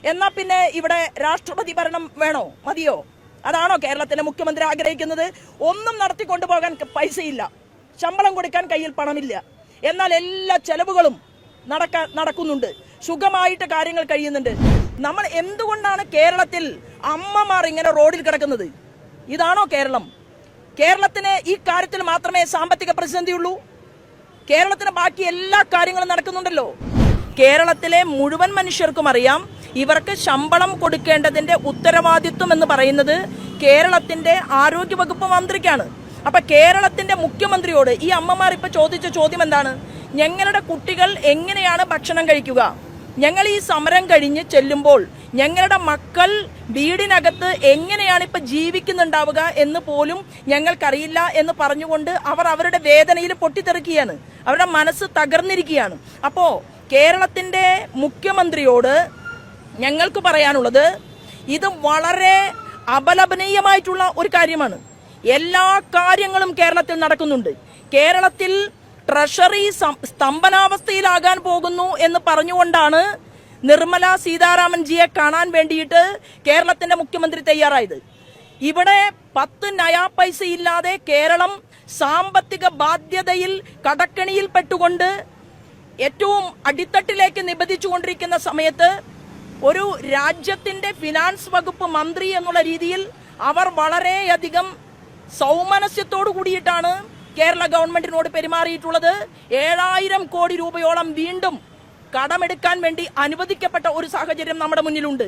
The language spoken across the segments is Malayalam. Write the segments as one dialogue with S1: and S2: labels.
S1: എന്നാ പിന്നെ ഇവിടെ രാഷ്ട്രപതി ഭരണം വേണോ, മതിയോ? അതാണോ കേരളത്തിലെ മുഖ്യമന്ത്രി ആഗ്രഹിക്കുന്നത്? ഒന്നും നടത്തിക്കൊണ്ടുപോകാൻ പൈസയില്ല, ശമ്പളം കൊടുക്കാൻ കയ്യിൽ പണമില്ല, എന്നാൽ എല്ലാ ചെലവുകളും നടക്കുന്നുണ്ട്, സുഖമായിട്ട് കാര്യങ്ങൾ കഴിയുന്നുണ്ട്. നമ്മൾ എന്തുകൊണ്ടാണ് കേരളത്തിൽ അമ്മമാർ ഇങ്ങനെ റോഡിൽ കിടക്കുന്നത്? ഇതാണോ കേരളം? കേരളത്തിന് ഈ കാര്യത്തിൽ മാത്രമേ സാമ്പത്തിക പ്രതിസന്ധിയുള്ളൂ? കേരളത്തിന് ബാക്കി എല്ലാ കാര്യങ്ങളും നടക്കുന്നുണ്ടല്ലോ. കേരളത്തിലെ മുഴുവൻ മനുഷ്യർക്കും അറിയാം, ഇവർക്ക് ശമ്പളം കൊടുക്കേണ്ടതിന്റെ ഉത്തരവാദിത്വം എന്ന് പറയുന്നത് കേരളത്തിന്റെ ആരോഗ്യവകുപ്പ് മന്ത്രിക്കാണ്. അപ്പൊ കേരളത്തിന്റെ മുഖ്യമന്ത്രിയോട് ഈ അമ്മമാർ ഇപ്പൊ ചോദിച്ച ചോദ്യം എന്താണ്? ഞങ്ങളുടെ കുട്ടികൾ എങ്ങനെയാണ് ഭക്ഷണം കഴിക്കുക? ഞങ്ങൾ ഈ സമരം കഴിഞ്ഞ് ചെല്ലുമ്പോൾ ഞങ്ങളുടെ മക്കൾ വീടിനകത്ത് എങ്ങനെയാണ് ഇപ്പൊ ജീവിക്കുന്നുണ്ടാവുക എന്ന് പോലും ഞങ്ങൾക്കറിയില്ല എന്ന് പറഞ്ഞുകൊണ്ട് അവർ അവരുടെ വേദനയിൽ പൊട്ടിത്തെറിക്കുകയാണ്, അവരുടെ മനസ്സ് തകർന്നിരിക്കുകയാണ്. അപ്പോ കേരളത്തിന്റെ മുഖ്യമന്ത്രിയോട് ഞങ്ങൾക്ക് പറയാനുള്ളത്, ഇത് വളരെ അപലപനീയമായിട്ടുള്ള ഒരു കാര്യമാണ്. എല്ലാ കാര്യങ്ങളും കേരളത്തിൽ നടക്കുന്നുണ്ട്. കേരളത്തിൽ ട്രഷറി സ്തംഭനാവസ്ഥയിലാകാൻ പോകുന്നു എന്ന് പറഞ്ഞുകൊണ്ടാണ് നിർമ്മല സീതാരാമൻജിയെ കാണാൻ വേണ്ടിയിട്ട് കേരളത്തിന്റെ മുഖ്യമന്ത്രി തയ്യാറായത്. ഇവിടെ 10 നയാ പൈസ ഇല്ലാതെ കേരളം സാമ്പത്തിക ബാധ്യതയിൽ കടക്കണിയിൽ പെട്ടുകൊണ്ട് ഏറ്റവും അടിത്തട്ടിലേക്ക് നിബന്ധിച്ചുകൊണ്ടിരിക്കുന്ന സമയത്ത് ഒരു രാജ്യത്തിന്റെ ഫിനാൻസ് വകുപ്പ് മന്ത്രി എന്നുള്ള രീതിയിൽ അവർ വളരെയധികം സൗമനസ്യത്തോടു കൂടിയിട്ടാണ് കേരള ഗവൺമെന്റിനോട് പെരുമാറിയിട്ടുള്ളത്. 7000 കോടി രൂപയോളം വീണ്ടും കടമെടുക്കാൻ വേണ്ടി അനുവദിക്കപ്പെട്ട ഒരു സാഹചര്യം നമ്മുടെ മുന്നിലുണ്ട്.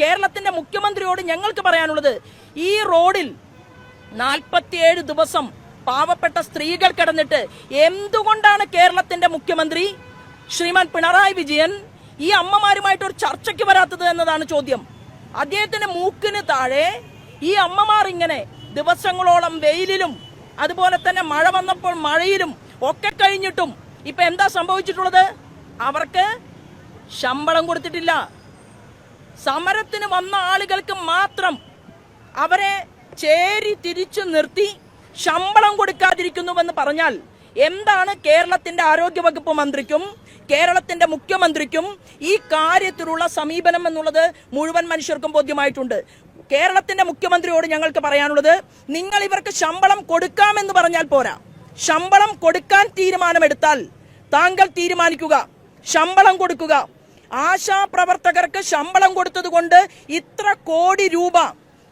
S1: കേരളത്തിന്റെ മുഖ്യമന്ത്രിയോട് ഞങ്ങൾക്ക് പറയാനുള്ളത്, ഈ റോഡിൽ 47 ദിവസം പാവപ്പെട്ട സ്ത്രീകൾ കിടന്നിട്ട് എന്തുകൊണ്ടാണ് കേരളത്തിന്റെ മുഖ്യമന്ത്രി ശ്രീമാൻ പിണറായി വിജയൻ ഈ അമ്മമാരുമായിട്ട് ഒരു ചർച്ചയ്ക്ക് വരാത്തത് എന്നതാണ് ചോദ്യം. അദ്ദേഹത്തിന്റെ മൂക്കിന് താഴെ ഈ അമ്മമാർ ഇങ്ങനെ ദിവസങ്ങളോളം വെയിലിലും അതുപോലെ തന്നെ മഴ വന്നപ്പോൾ മഴയിലും ഒക്കെ കഴിഞ്ഞിട്ടും ഇപ്പൊ എന്താ സംഭവിച്ചിട്ടുള്ളത്? അവർക്ക് ശമ്പളം കൊടുത്തിട്ടില്ല. സമരത്തിന് വന്ന ആളുകൾക്ക് മാത്രം അവരെ ചേരി തിരിച്ചു നിർത്തി ശമ്പളം കൊടുക്കാതിരിക്കുന്നുവെന്ന് പറഞ്ഞാൽ എന്താണ് കേരളത്തിന്റെ ആരോഗ്യവകുപ്പ് മന്ത്രിക്കും കേരളത്തിന്റെ മുഖ്യമന്ത്രിക്കും ഈ കാര്യത്തിലുള്ള സമീപനം എന്നുള്ളത് മുഴുവൻ മനുഷ്യർക്കും ബോധ്യമായിട്ടുണ്ട്. കേരളത്തിന്റെ മുഖ്യമന്ത്രിയോട് ഞങ്ങൾക്ക് പറയാനുള്ളത്, നിങ്ങൾ ഇവർക്ക് ശമ്പളം കൊടുക്കാമെന്ന് പറഞ്ഞാൽ പോരാ, ശമ്പളം കൊടുക്കാൻ തീരുമാനമെടുത്താൽ താങ്കൾ തീരുമാനിക്കുക, ശമ്പളം കൊടുക്കുക. ആശാപ്രവർത്തകർക്ക് ശമ്പളം കൊടുത്തത് കൊണ്ട് ഇത്ര കോടി രൂപ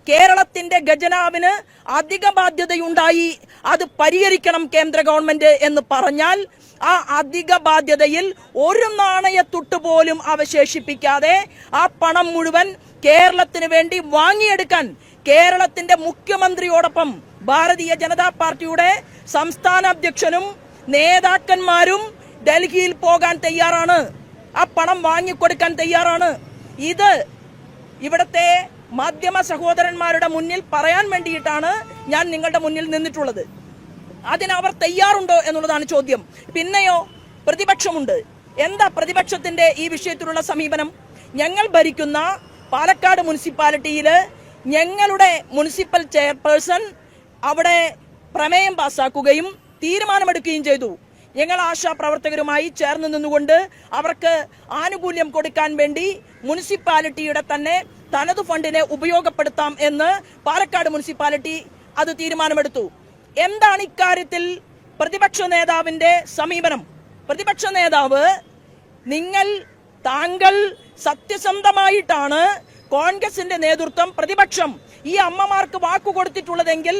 S1: കേരളത്തിന്റെ ഖജനാവിന് അധിക ബാധ്യതയുണ്ടായി, അത് പരിഹരിക്കണം കേന്ദ്ര ഗവൺമെന്റ് എന്ന് പറഞ്ഞാൽ ആ അധിക ബാധ്യതയിൽ ഒരു നാണയത്തുട്ട് പോലും അവശേഷിപ്പിക്കാതെ ആ പണം മുഴുവൻ കേരളത്തിന് വേണ്ടി വാങ്ങിയെടുക്കാൻ കേരളത്തിന്റെ മുഖ്യമന്ത്രിയോടൊപ്പം ഭാരതീയ ജനതാ പാർട്ടിയുടെ സംസ്ഥാന അധ്യക്ഷനും നേതാക്കന്മാരും ഡൽഹിയിൽ പോകാൻ തയ്യാറാണ്, ആ പണം വാങ്ങിക്കൊടുക്കാൻ തയ്യാറാണ്. ഇത് ഇവിടത്തെ മാധ്യമ സഹോദരന്മാരുടെ മുന്നിൽ പറയാൻ വേണ്ടിയിട്ടാണ് ഞാൻ നിങ്ങളുടെ മുന്നിൽ നിന്നിട്ടുള്ളത്. അതിനവർ തയ്യാറുണ്ടോ എന്നുള്ളതാണ് ചോദ്യം. പിന്നെയോ പ്രതിപക്ഷമുണ്ട്. എന്താ പ്രതിപക്ഷത്തിന്റെ ഈ വിഷയത്തിലുള്ള സമീപനം? ഞങ്ങൾ ഭരിക്കുന്ന പാലക്കാട് മുനിസിപ്പാലിറ്റിയില് ഞങ്ങളുടെ മുനിസിപ്പൽ ചെയർപേഴ്സൺ അവിടെ പ്രമേയം പാസാക്കുകയും തീരുമാനമെടുക്കുകയും ചെയ്തു. ഞങ്ങൾ ആശാപ്രവർത്തകരുമായി ചേർന്ന് നിന്നുകൊണ്ട് അവർക്ക് ആനുകൂല്യം കൊടുക്കാൻ വേണ്ടി മുനിസിപ്പാലിറ്റിയുടെ തന്നെ തനതു ഫണ്ടിനെ ഉപയോഗപ്പെടുത്താം എന്ന് പാലക്കാട് മുനിസിപ്പാലിറ്റി അത് തീരുമാനമെടുത്തു. എന്താണ് ഇക്കാര്യത്തിൽ പ്രതിപക്ഷ നേതാവിന്റെ സമീപനം? പ്രതിപക്ഷ നേതാവ്, താങ്കൾ സത്യസന്ധമായിട്ടാണ് കോൺഗ്രസിന്റെ നേതൃത്വം പ്രതിപക്ഷം ഈ അമ്മമാർക്ക് വാക്കുകൊടുത്തിട്ടുള്ളതെങ്കിൽ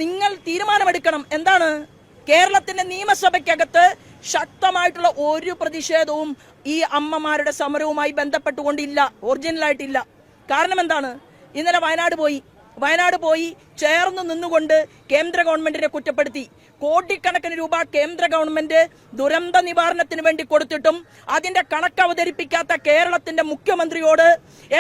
S1: നിങ്ങൾ തീരുമാനമെടുക്കണം. എന്താണ്? കേരളത്തിന്റെ നിയമസഭയ്ക്കകത്ത് ശക്തമായിട്ടുള്ള ഒരു പ്രതിഷേധവും ഈ അമ്മമാരുടെ സമരവുമായി ബന്ധപ്പെട്ടുകൊണ്ടില്ല, ഒറിജിനലായിട്ടില്ല. കാരണം എന്താണ്? ഇന്നലെ വയനാട് പോയി ചേർന്ന് നിന്നുകൊണ്ട് കേന്ദ്ര ഗവൺമെന്റിനെ കുറ്റപ്പെടുത്തി. കോടിക്കണക്കിന് രൂപ കേന്ദ്ര ഗവൺമെന്റ് ദുരന്ത നിവാരണത്തിന് വേണ്ടി കൊടുത്തിട്ടും അതിന്റെ കണക്ക് അവതരിപ്പിക്കാത്ത കേരളത്തിന്റെ മുഖ്യമന്ത്രിയോട്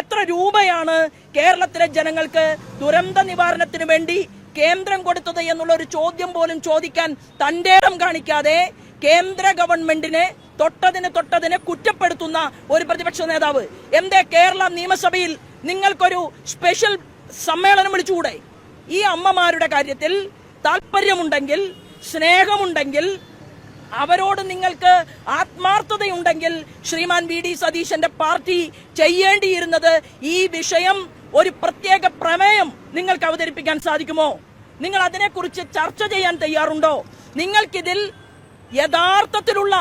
S1: എത്ര രൂപയാണ് കേരളത്തിലെ ജനങ്ങൾക്ക് ദുരന്ത നിവാരണത്തിന് വേണ്ടി കേന്ദ്രം കൊടുത്തത് എന്നുള്ള ഒരു ചോദ്യം പോലും ചോദിക്കാൻ തന്റെ ഇടം കാണിക്കാതെ കേന്ദ്ര ഗവൺമെന്റിനെ തൊട്ടതിനെ കുറ്റപ്പെടുത്തുന്ന ഒരു പ്രതിപക്ഷ നേതാവ്. എന്തേ കേരള നിയമസഭയിൽ നിങ്ങൾക്കൊരു സ്പെഷ്യൽ സമ്മേളനം വിളിച്ചുകൂടെ? ഈ അമ്മമാരുടെ കാര്യത്തിൽ താല്പര്യമുണ്ടെങ്കിൽ, സ്നേഹമുണ്ടെങ്കിൽ അവരോട് നിങ്ങൾക്ക് ആത്മാർത്ഥതയുണ്ടെങ്കിൽ ശ്രീമാൻ വി ഡി സതീശന്റെ പാർട്ടി ചെയ്യേണ്ടിയിരുന്നത് ഈ വിഷയം ഒരു പ്രത്യേക പ്രമേയം നിങ്ങൾക്ക് അവതരിപ്പിക്കാൻ സാധിക്കുമോ? നിങ്ങൾ അതിനെക്കുറിച്ച് ചർച്ച ചെയ്യാൻ തയ്യാറുണ്ടോ? നിങ്ങൾക്കിതിൽ യഥാർത്ഥത്തിലുള്ള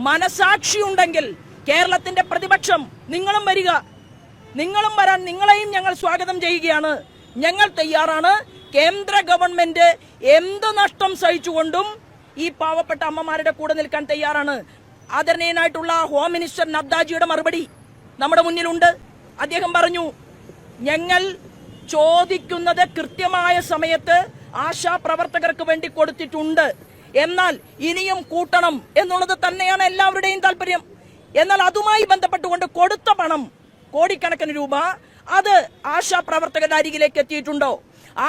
S1: മനസാക്ഷിയുണ്ടെങ്കിൽ കേരളത്തിന്റെ പ്രതിപക്ഷം നിങ്ങളും വരിക, നിങ്ങളും വരാൻ നിങ്ങളെയും ഞങ്ങൾ സ്വാഗതം ചെയ്യുകയാണ്. ഞങ്ങൾ തയ്യാറാണ്. കേന്ദ്ര ഗവൺമെന്റ് എന്ത് നഷ്ടം സഹിച്ചുകൊണ്ടും ഈ പാവപ്പെട്ട അമ്മമാരുടെ കൂടെ നിൽക്കാൻ തയ്യാറാണ്. ആദരണീയനായിട്ടുള്ള ഹോം മിനിസ്റ്റർ നദ്ദാജിയുടെ മറുപടി നമ്മുടെ മുന്നിലുണ്ട്. അദ്ദേഹം പറഞ്ഞു, ഞങ്ങൾ ചോദിക്കുന്നത് കൃത്യമായ സമയത്ത് ആശാ പ്രവർത്തകർക്ക് വേണ്ടി കൊടുത്തിട്ടുണ്ട്, എന്നാൽ ഇനിയും കൂട്ടണം എന്നുള്ളത് തന്നെയാണ് എല്ലാവരുടെയും താല്പര്യം. എന്നാൽ അതുമായി ബന്ധപ്പെട്ടുകൊണ്ട് കൊടുത്ത പണം കോടിക്കണക്കിന് രൂപ അത് ആശാ പ്രവർത്തകരുടെ അരികിലേക്ക് എത്തിയിട്ടുണ്ടോ?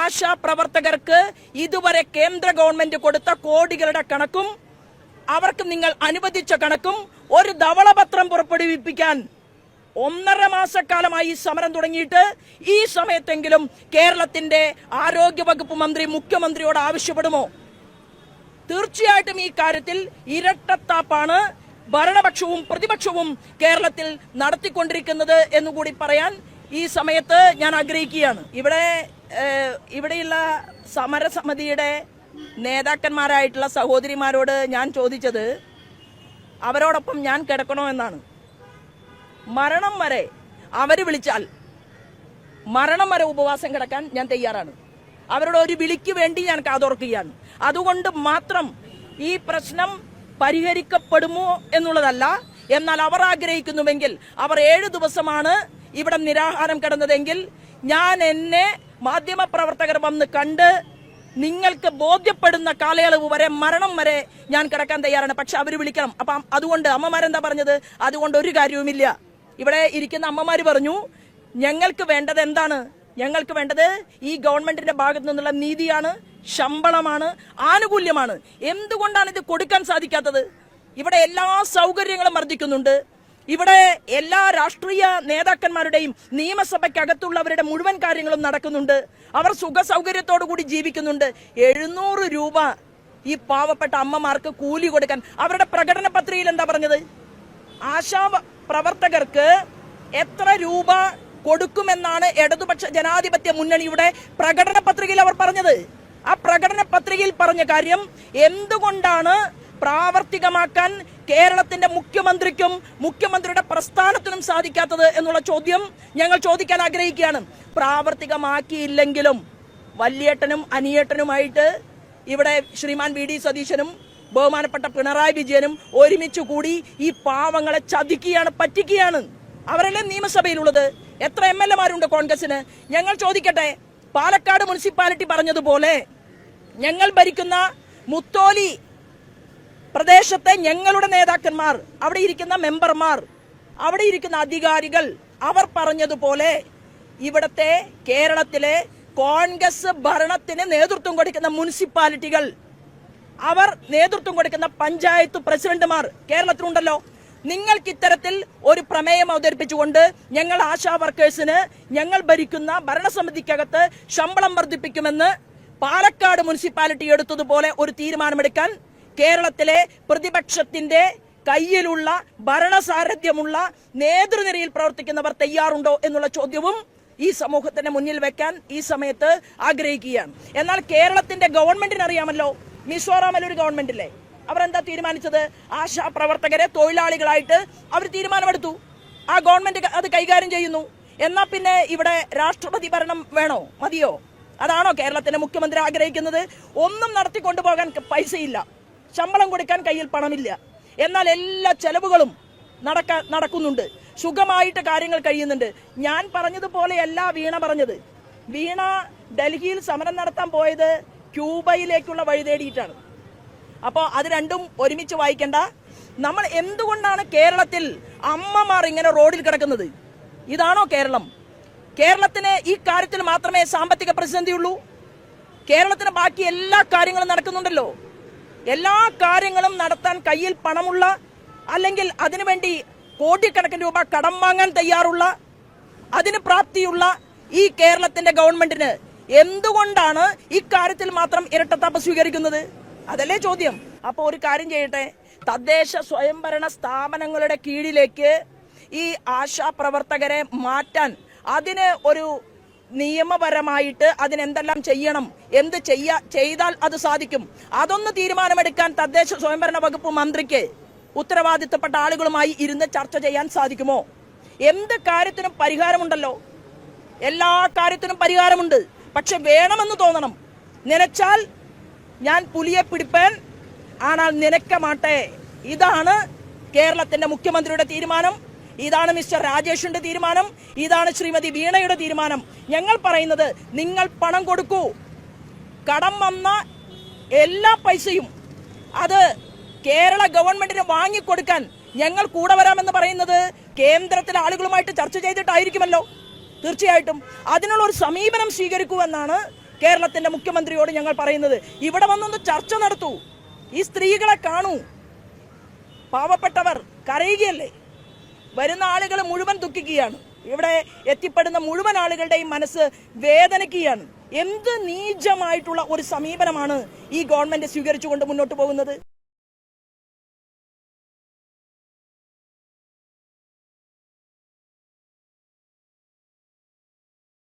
S1: ആശാ പ്രവർത്തകർക്ക് ഇതുവരെ കേന്ദ്ര ഗവൺമെന്റ് കൊടുത്ത കോടികളുടെ കണക്കും അവർക്ക് നിങ്ങൾ അനുവദിച്ച കണക്കും ഒരു ധവളപത്രം പുറപ്പെടുവിപ്പിക്കാൻ 1.5 മാസക്കാലമായി സമരം തുടങ്ങിയിട്ട് ഈ സമയത്തെങ്കിലും കേരളത്തിന്റെ ആരോഗ്യവകുപ്പ് മന്ത്രി മുഖ്യമന്ത്രിയോട് ആവശ്യപ്പെടുമോ? തീർച്ചയായിട്ടും ഈ കാര്യത്തിൽ ഇരട്ടത്താപ്പാണ് ഭരണപക്ഷവും പ്രതിപക്ഷവും കേരളത്തിൽ നടത്തിക്കൊണ്ടിരിക്കുന്നത് എന്നുകൂടി പറയാൻ ഈ സമയത്ത് ഞാൻ ആഗ്രഹിക്കുകയാണ്. ഇവിടെയുള്ള സമരസമിതിയുടെ നേതാക്കന്മാരായിട്ടുള്ള സഹോദരിമാരോട് ഞാൻ ചോദിച്ചത് അവരോടൊപ്പം ഞാൻ കിടക്കണോ എന്നാണ്. മരണം വരെ അവര് വിളിച്ചാൽ മരണം വരെ ഉപവാസം കിടക്കാൻ ഞാൻ തയ്യാറാണ്. അവരുടെ ഒരു വിളിക്ക് വേണ്ടി ഞാൻ കാതോർക്കുകയാണ്. അതുകൊണ്ട് മാത്രം ഈ പ്രശ്നം പരിഹരിക്കപ്പെടുമോ എന്നുള്ളതല്ല. എന്നാൽ അവർ ആഗ്രഹിക്കുന്നുവെങ്കിൽ, അവർ 7 ദിവസമാണ് ഇവിടെ നിരാഹാരം കിടന്നതെങ്കിൽ, ഞാൻ എന്നെ മാധ്യമപ്രവർത്തകർ വന്ന് കണ്ട് നിങ്ങൾക്ക് ബോധ്യപ്പെടുന്ന കാലയളവ് വരെ, മരണം വരെ ഞാൻ കിടക്കാൻ തയ്യാറാണ്. പക്ഷെ അവർ വിളിക്കണം. അപ്പം അതുകൊണ്ട് അമ്മമാരെന്താ പറഞ്ഞത്? അതുകൊണ്ട് ഒരു കാര്യവുമില്ല. ഇവിടെ ഇരിക്കുന്ന അമ്മമാര് പറഞ്ഞു, ഞങ്ങൾക്ക് വേണ്ടത് എന്താണ്? ഞങ്ങൾക്ക് വേണ്ടത് ഈ ഗവൺമെന്റിന്റെ ഭാഗത്തു നിന്നുള്ള നീതിയാണ്, ശമ്പളമാണ്, ആനുകൂല്യമാണ്. എന്തുകൊണ്ടാണ് ഇത് കൊടുക്കാൻ സാധിക്കാത്തത്? ഇവിടെ എല്ലാ സൗകര്യങ്ങളും വർദ്ധിക്കുന്നുണ്ട്. ഇവിടെ എല്ലാ രാഷ്ട്രീയ നേതാക്കന്മാരുടെയും നിയമസഭയ്ക്കകത്തുള്ളവരുടെ മുഴുവൻ കാര്യങ്ങളും നടക്കുന്നുണ്ട്. അവർ സുഖ സൗകര്യത്തോടു കൂടി ജീവിക്കുന്നുണ്ട്. 700 രൂപ ഈ പാവപ്പെട്ട അമ്മമാർക്ക് കൂലി കൊടുക്കാൻ അവരുടെ പ്രകടന പത്രികയിൽ എന്താ പറഞ്ഞത്? ആശാ പ്രവർത്തകർക്ക് എത്ര രൂപ കൊടുക്കുമെന്നാണ് ഇടതുപക്ഷ ജനാധിപത്യ മുന്നണിയുടെ പ്രകടന പത്രികയിൽ അവർ പറഞ്ഞത്. ആ പ്രകടന പത്രികയിൽ പറഞ്ഞ കാര്യം എന്തുകൊണ്ടാണ് പ്രാവർത്തികമാക്കാൻ കേരളത്തിന്റെ മുഖ്യമന്ത്രിക്കും മുഖ്യമന്ത്രിയുടെ പ്രസ്ഥാനത്തിനും സാധിക്കാത്തത് എന്നുള്ള ചോദ്യം ഞങ്ങൾ ചോദിക്കാൻ ആഗ്രഹിക്കുകയാണ്. പ്രാവർത്തികമാക്കിയില്ലെങ്കിലും വല്യേട്ടനും അനിയേട്ടനുമായിട്ട് ഇവിടെ ശ്രീമാൻ വി ഡി സതീശനും ബഹുമാനപ്പെട്ട പിണറായി വിജയനും ഒരുമിച്ച് കൂടി ഈ പാവങ്ങളെ ചതിക്കുകയാണ്, പറ്റിക്കുകയാണ്. അവരല്ലേ നിയമസഭയിലുള്ളത്? എത്ര MLA മാരുണ്ട് കോൺഗ്രസിന്? ഞങ്ങൾ ചോദിക്കട്ടെ, പാലക്കാട് മുനിസിപ്പാലിറ്റി പറഞ്ഞതുപോലെ ഞങ്ങൾ ഭരിക്കുന്ന മുത്തോലി പ്രദേശത്തെ ഞങ്ങളുടെ നേതാക്കന്മാർ, അവിടെ ഇരിക്കുന്ന മെമ്പർമാർ, അവിടെ ഇരിക്കുന്ന അധികാരികൾ, അവർ പറഞ്ഞതുപോലെ ഇവിടത്തെ കേരളത്തിലെ കോൺഗ്രസ് ഭരണത്തിന് നേതൃത്വം കൊടുക്കുന്ന മുനിസിപ്പാലിറ്റികൾ, അവർ നേതൃത്വം കൊടുക്കുന്ന പഞ്ചായത്ത് പ്രസിഡന്റുമാർ കേരളത്തിലുണ്ടല്ലോ. നിങ്ങൾക്ക് ഇത്തരത്തിൽ ഒരു പ്രമേയം അവതരിപ്പിച്ചുകൊണ്ട് ഞങ്ങൾ ആശാ വർക്കേഴ്സിന് ഞങ്ങൾ ഭരിക്കുന്ന ഭരണസമിതിക്കകത്ത് ശമ്പളം വർദ്ധിപ്പിക്കുമെന്ന് പാലക്കാട് മുനിസിപ്പാലിറ്റി എടുത്തതുപോലെ ഒരു തീരുമാനമെടുക്കാൻ കേരളത്തിലെ പ്രതിപക്ഷത്തിന്റെ കയ്യിലുള്ള ഭരണസാരഥ്യമുള്ള നേതൃനിരയിൽ പ്രവർത്തിക്കുന്നവർ തയ്യാറുണ്ടോ എന്നുള്ള ചോദ്യവും ഈ സമൂഹത്തിന്റെ മുന്നിൽ വെക്കാൻ ഈ സമയത്ത് ആഗ്രഹിക്കുകയാണ്. എന്നാൽ കേരളത്തിന്റെ ഗവൺമെന്റിന് അറിയാമല്ലോ, മിസോറാമിൽ ഒരു ഗവൺമെന്റില്ലേ, അവരെന്താ തീരുമാനിച്ചത്? ആശാ പ്രവർത്തകരെ തൊഴിലാളികളായിട്ട് അവർ തീരുമാനമെടുത്തു. ആ ഗവൺമെന്റ് അത് കൈകാര്യം ചെയ്യുന്നു. എന്നാ പിന്നെ ഇവിടെ രാഷ്ട്രപതി ഭരണം വേണോ? മതിയോ? അതാണോ കേരളത്തിന്റെ മുഖ്യമന്ത്രി ആഗ്രഹിക്കുന്നത്? ഒന്നും നടത്തിക്കൊണ്ടുപോകാൻ പൈസയില്ല, ശമ്പളം കൊടുക്കാൻ കയ്യിൽ പണമില്ല, എന്നാൽ എല്ലാ ചെലവുകളും നടക്കുന്നുണ്ട്, സുഖമായിട്ട് കാര്യങ്ങൾ കഴിയുന്നുണ്ട്. ഞാൻ പറഞ്ഞതുപോലെയല്ല വീണ പറഞ്ഞത്. വീണ ഡൽഹിയിൽ സമരം നടത്താൻ പോയത് ക്യൂബയിലേക്കുള്ള വഴി തേടിയിട്ടാണ്. അപ്പോൾ അത് രണ്ടും ഒരുമിച്ച് വായിക്കണ്ട. നമ്മൾ എന്തുകൊണ്ടാണ് കേരളത്തിൽ അമ്മമാർ ഇങ്ങനെ റോഡിൽ കിടക്കുന്നത്? ഇതാണോ കേരളം? കേരളത്തിന് ഈ കാര്യത്തിൽ മാത്രമേ സാമ്പത്തിക പ്രതിസന്ധിയുള്ളൂ? കേരളത്തിന് ബാക്കി എല്ലാ കാര്യങ്ങളും നടക്കുന്നുണ്ടല്ലോ. എല്ലാ കാര്യങ്ങളും നടത്താൻ കയ്യിൽ പണമുള്ള, അല്ലെങ്കിൽ അതിനുവേണ്ടി കോടിക്കണക്കിന് രൂപ കടം വാങ്ങാൻ തയ്യാറുള്ള, അതിന് പ്രാപ്തിയുള്ള ഈ കേരളത്തിന്റെ ഗവൺമെന്റിന് എന്തുകൊണ്ടാണ് ഇക്കാര്യത്തിൽ മാത്രം ഇരട്ടത്താപ്പ് സ്വീകരിക്കുന്നത്? അതല്ലേ ചോദ്യം. അപ്പോൾ ഒരു കാര്യം ചെയ്യട്ടെ, തദ്ദേശ സ്വയംഭരണ സ്ഥാപനങ്ങളുടെ കീഴിലേക്ക് ഈ ആശാപ്രവർത്തകരെ മാറ്റാൻ അതിന് ഒരു നിയമപരമായിട്ട് അതിനെന്തെല്ലാം ചെയ്യണം, എന്ത് ചെയ്താൽ അത് സാധിക്കും, അതൊന്ന് തീരുമാനമെടുക്കാൻ തദ്ദേശ സ്വയംഭരണ വകുപ്പ് മന്ത്രിക്ക് ഉത്തരവാദിത്തപ്പെട്ട ആളുകളുമായി ഇരുന്ന് ചർച്ച ചെയ്യാൻ സാധിക്കുമോ? എന്ത് കാര്യത്തിനും പരിഹാരമുണ്ടല്ലോ, എല്ലാ കാര്യത്തിനും പരിഹാരമുണ്ട്. പക്ഷെ വേണമെന്ന് തോന്നണം. നനച്ചാൽ ഞാൻ പുലിയെ പിടിപ്പേൻ, ആണാൽ നിനക്ക മാട്ടെ. ഇതാണ് കേരളത്തിന്റെ മുഖ്യമന്ത്രിയുടെ തീരുമാനം, ഇതാണ് മിസ്റ്റർ രാജേഷിന്റെ തീരുമാനം, ഇതാണ് ശ്രീമതി വീണയുടെ തീരുമാനം. ഞങ്ങൾ പറയുന്നത്, നിങ്ങൾ പണം കൊടുക്കൂ, കടം വന്ന എല്ലാ പൈസയും അത് കേരള ഗവൺമെന്റിന് വാങ്ങിക്കൊടുക്കാൻ ഞങ്ങൾ കൂടെ വരാമെന്ന് പറയുന്നത് കേന്ദ്രത്തിലെ ആളുകളുമായിട്ട് ചർച്ച ചെയ്തിട്ടായിരിക്കുമല്ലോ. തീർച്ചയായിട്ടും അതിനുള്ള ഒരു സമീപനം സ്വീകരിക്കൂ എന്നാണ് കേരളത്തിന്റെ മുഖ്യമന്ത്രിയോട് ഞങ്ങൾ പറയുന്നത്. ഇവിടെ വന്നൊന്ന് ചർച്ച നടത്തൂ, ഈ സ്ത്രീകളെ കാണൂ. പാവപ്പെട്ടവർ കരയുകയല്ലേ, വരുന്ന ആളുകൾ മുഴുവൻ ദുഃഖിക്കുകയാണ്, ഇവിടെ എത്തിപ്പെടുന്ന മുഴുവൻ ആളുകളുടെയും മനസ്സ് വേദനിക്കുകയാണ്. എന്ത് നീചമായിട്ടുള്ള ഒരു സമീപനമാണ് ഈ ഗവൺമെന്റ് സ്വീകരിച്ചുകൊണ്ട് മുന്നോട്ട് പോകുന്നത്?